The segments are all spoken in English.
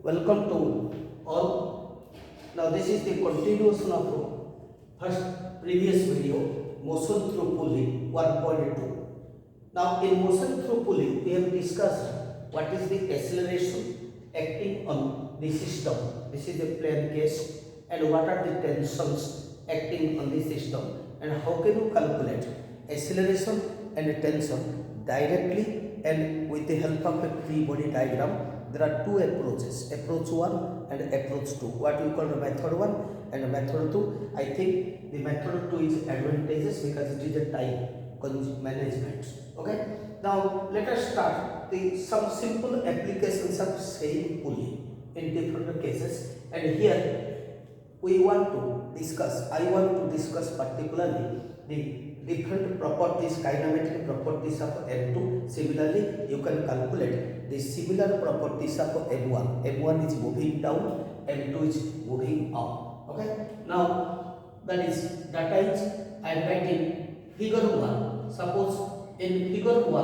Welcome to all. Now this is the continuation of first previous video, motion through pulley 1.2. Now in motion through pulley we have discussed what is the acceleration acting on the system. This is the plane case, and what are the tensions acting on the system, and how can you calculate acceleration and tension directly and with the help of a free body diagram. There are two approaches, approach 1 and approach 2, what we call the method 1 and method 2. I think the method 2 is advantageous because it is a time management. Okay, now let us start the some simple applications of same pulley in different cases, and here we want to discuss, I want to discuss particularly the different properties, kinematic properties of M2. Similarly, you can calculate the similar properties of M1. M1 is moving down, M2 is moving up. Okay. Now that is data is I am writing figure 1. Suppose in figure 1,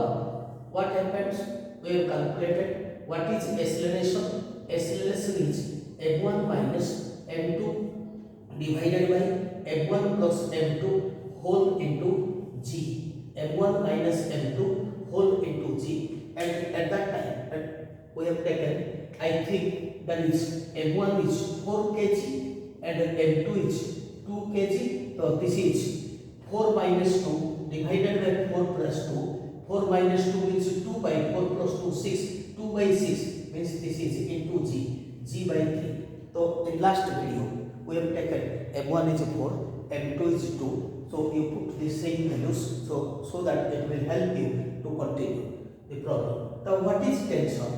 what happens? We have calculated what is acceleration. Acceleration is M1 minus M2 divided by M1 plus M2 whole into G. M1 minus M2 whole into G. And at that time we have taken, I think that is M1 is 4 kg and M2 is 2 kg. So this is 4 minus 2 divided by 4 plus 2. 4 minus 2 means 2 by 4 plus 2, 6. 2 by 6 means this is into G. G by 3. So in last video we have taken M1 is 4, M2 is 2. So you put the same values so that it will help you to continue the problem. Now what is tension?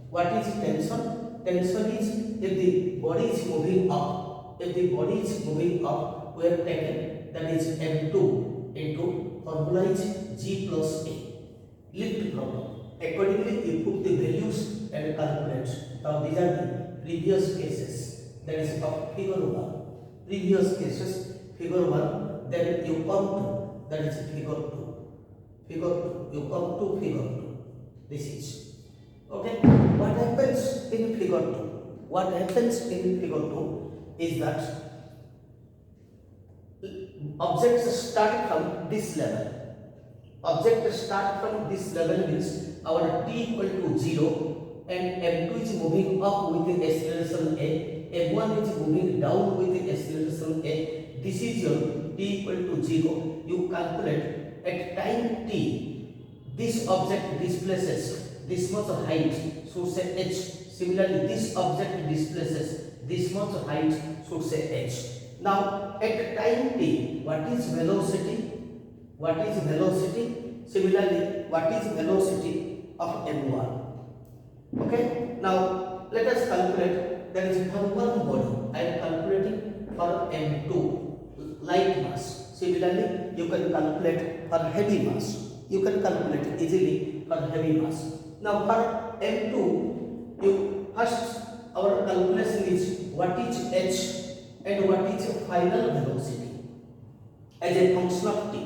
What is tension? Tension is if the body is moving up. If the body is moving up, we have taken that is M2 into formula is G plus A. Lift problem. Accordingly you put the values and calculate. Now these are the previous cases. That is of figure 1. Previous cases, figure 1. Then you come to, that is figure 2. Figure 2. You come to figure 2. This is. Okay. What happens in figure 2? What happens in figure 2 is that objects start from this level. Objects start from this level means our t equal to 0 and M2 is moving up with the acceleration A. M1 is moving down with the acceleration A. This is your t equal to 0. You calculate at time t, this object displaces this much height, should say h. Similarly, this object displaces this much height, should say h. Now at time t, what is velocity? What is velocity? Similarly, what is velocity of M1? Okay. Now let us calculate. That is for one body. I am calculating for M2, light mass. Similarly, you can calculate for heavy mass. You can calculate easily for heavy mass. Now for M2, you first our calculation is what is h and what is final velocity as a function of t.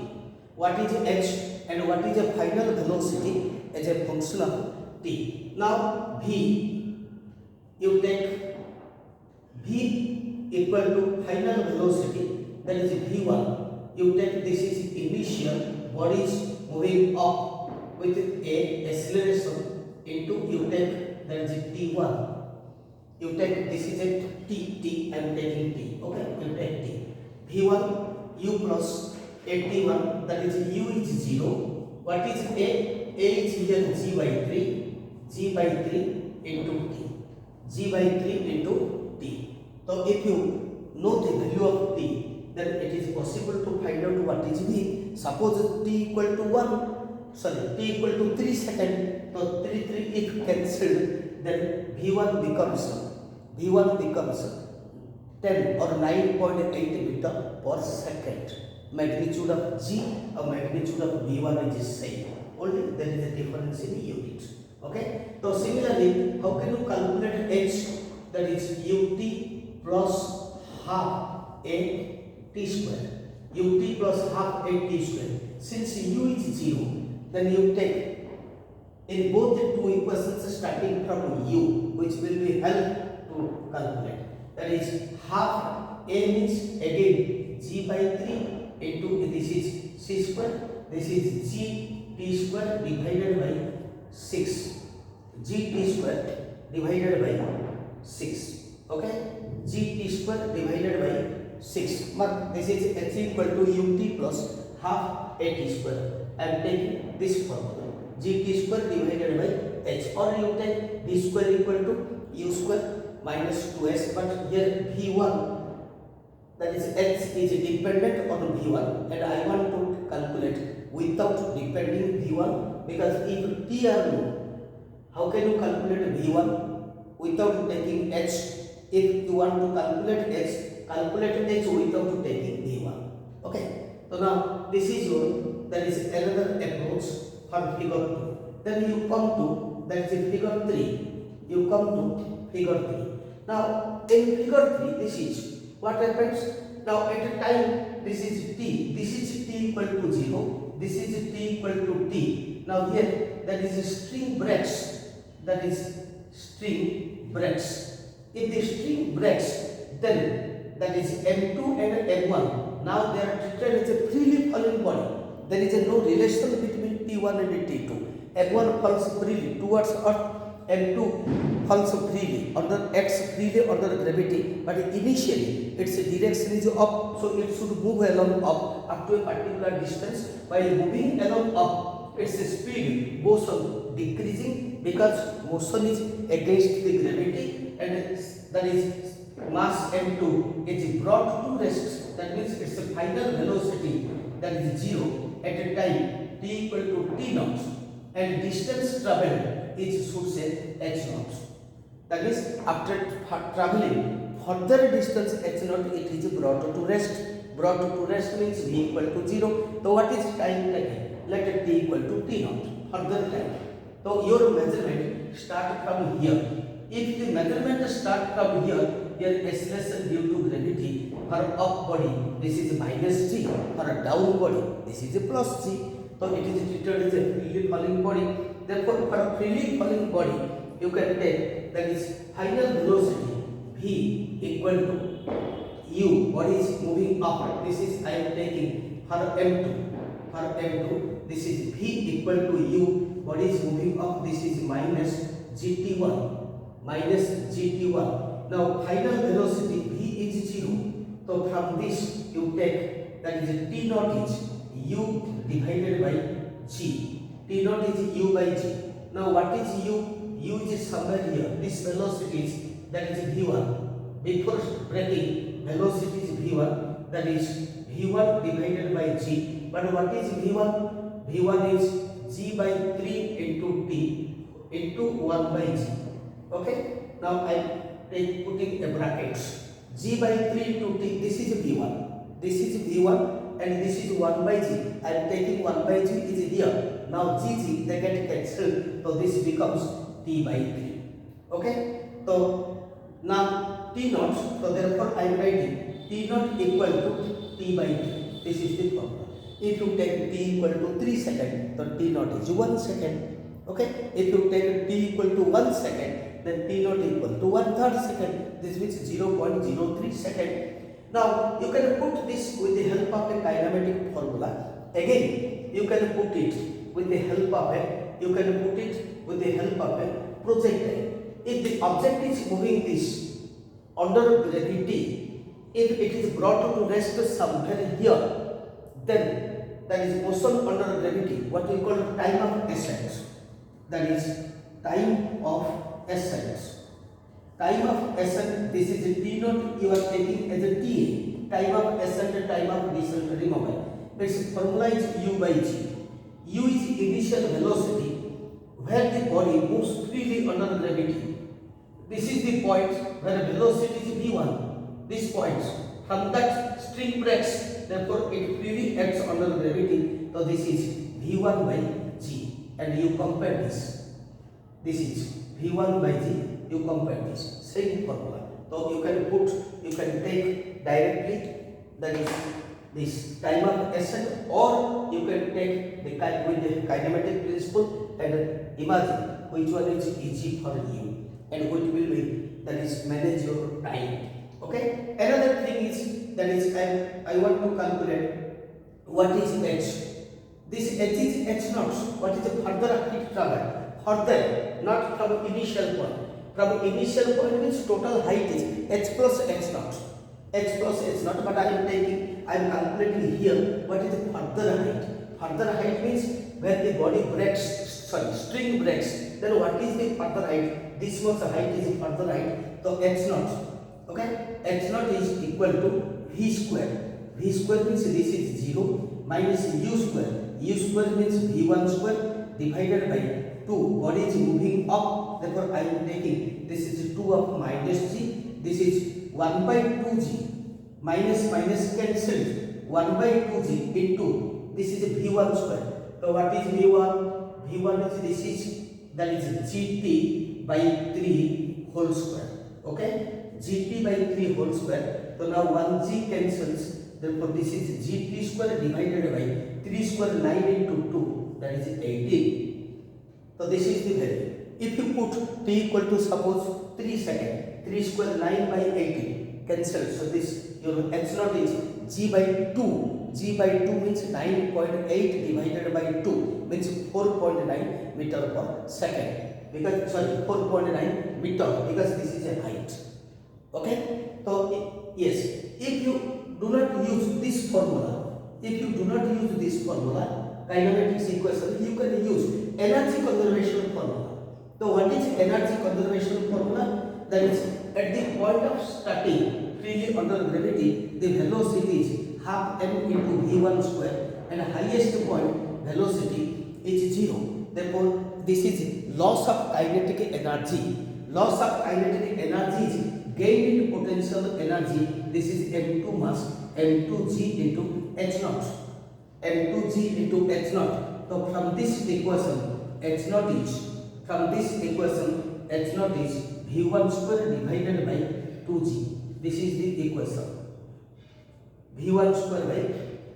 What is h and what is a final velocity as a function of t. Now v, you take v equal to final velocity, that is v1. You take this is initial, body is moving up with a acceleration into, you take that is t1. You take this is a t, I am taking t. Okay, you take t. v1 u plus at1, that is u is 0. What is a? A is here g by 3. G by 3 into t. G by 3 into t. So if you know the value of t, then it is possible to find out what is v. Suppose t equal to 1, sorry, t equal to 3 seconds. So 3 if cancelled, then v1 becomes 10 or 9.8 meter per second. Magnitude of g or magnitude of v1 is same. Only there is a difference in unit. Okay. So similarly, how can you calculate h? That is ut plus half a t square. Ut plus half a t square. Since u is 0, then you take in both the two equations starting from u, which will be help to calculate. That is half a means again g by 3 into this is c square, this is g t square divided by 6, g t square divided by 6. Okay, g t square divided by 6. But this is h equal to ut plus half a t square. I am taking this formula, g t square divided by h, or you take d square equal to u square minus 2s, but here v1, that is h, is dependent on v1 and I want to calculate without depending v1, because if t are known, how can you calculate v1 without taking h? If you want to calculate h without taking v1. Okay, so now this is your, that is another approach for figure 2. Then you come to, that is figure 3. You come to figure 3. Now in figure 3, this is what happens. Now at a time, this is t. This is t equal to 0. This is t equal to t. Now here, that is string breaks. That is string breaks. If the string breaks, then that is M2 and M1. Now they are treated as a freely falling body. There is no relation between T1 and T2. M1 falls freely towards Earth, M2 falls freely under acts freely under gravity. But initially its direction is up, so it should move along up to a particular distance. While moving along up, its speed goes on decreasing because motion is against the gravity, and that is mass m2 is brought to rest. That means its final velocity, that is 0 at a time t equal to t naught, and distance traveled is, should say, h naught. That is after traveling further distance h naught, it is brought to rest. Brought to rest means v equal to 0. So what is time taken? Let it t equal to t naught, further time. So your measurement start from here. If the measurement start from here acceleration due to gravity for up body, this is minus g. For a down body, this is a plus g. So it is treated as a freely falling body. Therefore, for a freely falling body, you can take, that is final velocity v equal to u, body is moving up. This is I am taking for m2. For m2, this is v equal to u, body is moving up. This is minus gt1. Minus gt1. Now final velocity v is 0. So from this you take, that is t naught is u divided by g. T naught is u by g. Now what is u? U is somewhere here. This velocity is, that is v1. Before breaking, velocity is v1. That is v1 divided by g. But what is v1? v1 is g by 3 into t into 1 by g. Okay, now I am putting a bracket. G by 3 into t, this is v1. This is v1 and this is 1 by g. I am taking 1 by g is here. Now g, they get cancelled. So this becomes t by 3. Okay, so now t naught. So therefore I am writing t naught equal to t by 3. This is the formula. If you take t equal to 3 seconds, then t naught is 1 second. Okay, if you take t equal to 1 second, then t naught equal to 1/3 second. This means 0.03 second. Now you can put this with the help of a kinematic formula. Again, you can put it with the help of a projectile. If the object is moving this under gravity, if it is brought to rest somewhere here, then that is motion under gravity, what we call time of ascent. That is time of ascent. Time of ascent, this is a t naught, you are taking as a ta. Time of ascent, time of descent, remember. Its formula is u by g. U is initial velocity where the body moves freely under gravity. This is the point where velocity is v1. This point, from that string breaks, therefore it freely acts under gravity. So this is v1 by g, and you compare this. This is v1 by g. You compare this same formula. So you can take directly, that is this time of ascent, or you can take the with the kinematic principle and imagine which one is easy for you and which will be that is manage your time. Okay. Another thing is that is I want to calculate what is h. This h is h naught. What is the further height travel? Further, not from initial point. From initial point means total height is h plus h naught. H plus h naught. But I am calculating here what is the further height. Further height means when the body breaks, string breaks, then what is the further height? This much height is the further height. So h naught. Okay, h naught is equal to v square. V square means this is 0 minus u square. U square means v1 square divided by 2. Body is moving up. Therefore, I am taking this is 2 of minus g. This is 1 by 2g. Minus minus cancelled. 1 by 2g into this is v1 square. So what is v1? V1 is this is that is gt by 3 whole square. Okay, gt by 3 whole square. So now 1g cancels. Therefore, this is gt square divided by 3 square 9 into 2, that is 18. So this is the value. If you put t equal to suppose 3 second, 3 square 9 by 18 cancel. So this your h naught is g by 2. G by 2 means 9.8 divided by 2 means 4.9 meter per second. Because 4.9 meter because this is a height. Okay. So yes, if you do not use this formula, kinematics equation, you can use energy conservation formula. So what is energy conservation formula? That is at the point of starting freely under gravity, the velocity is half m into v1 square and highest point velocity is 0. Therefore, this is loss of kinetic energy. Loss of kinetic energy is gain in potential energy. This is m2 mass, m2g into h naught. m2g into h naught. So from this equation, h naught is v1 square divided by 2g. This is the equation. v1 square by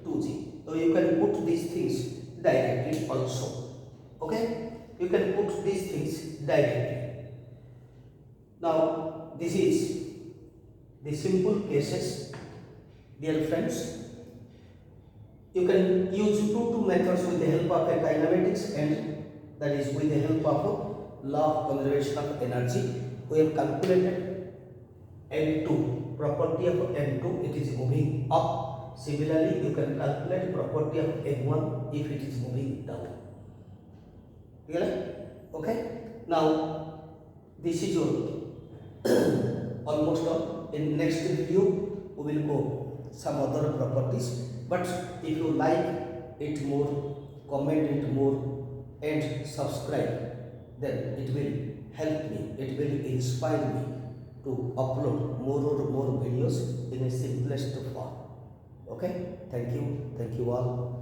2g. So you can put these things directly also. Okay? You can put these things directly. Now, this is the simple cases, dear friends. You can use two methods with the help of a kinematics and that is with the help of law of conservation of energy. We have calculated M2, property of M2, it is moving up. Similarly, you can calculate property of M1 if it is moving down. Clear? Okay? Now, this is your almost all. In next video, we will go some other properties. But if you like it more, comment it more and subscribe, then it will help me, it will inspire me to upload more videos in a simplest form. Okay? Thank you all.